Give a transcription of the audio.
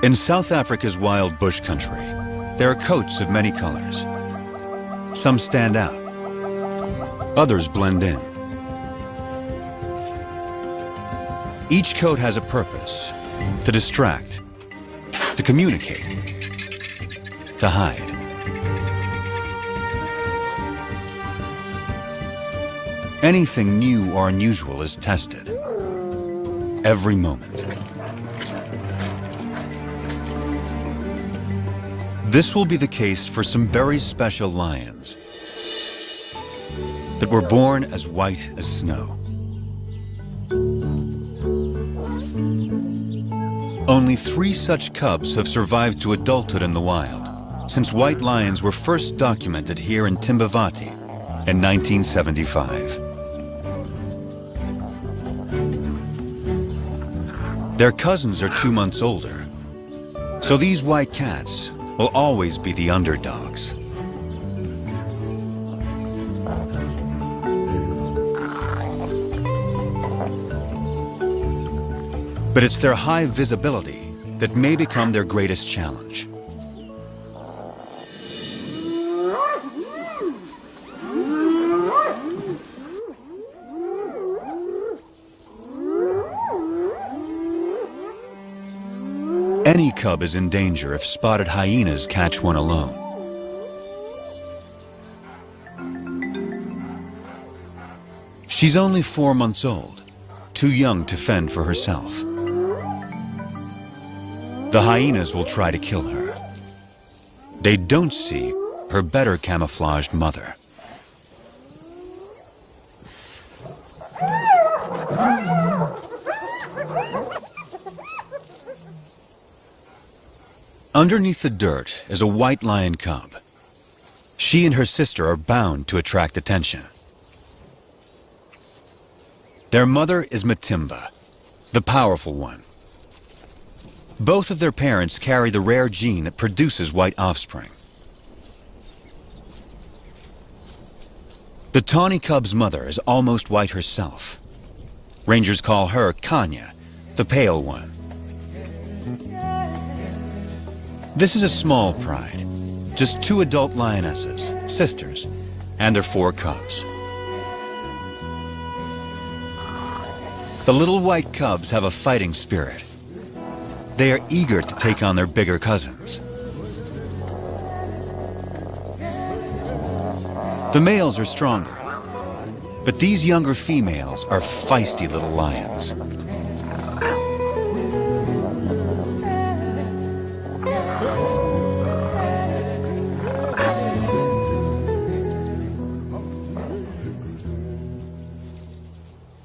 In South Africa's wild bush country, there are coats of many colors. Some stand out, others blend in. Each coat has a purpose: to distract, to communicate, to hide. Anything new or unusual is tested every moment. This will be the case for some very special lions that were born as white as snow. Only 3 such cubs have survived to adulthood in the wild since white lions were first documented here in Timbavati in 1975. Their cousins are 2 months older, so these white cats will always be the underdogs. But it's their high visibility that may become their greatest challenge. Any cub is in danger if spotted hyenas catch one alone. She's only 4 months old, too young to fend for herself. The hyenas will try to kill her. They don't see her better camouflaged mother. Underneath the dirt is a white lion cub. She and her sister are bound to attract attention. Their mother is Matimba, the powerful one. Both of their parents carry the rare gene that produces white offspring. The tawny cub's mother is almost white herself. Rangers call her Kanya, the pale one. This is a small pride, just 2 adult lionesses, sisters, and their 4 cubs. The little white cubs have a fighting spirit. They are eager to take on their bigger cousins. The males are stronger, but these younger females are feisty little lions.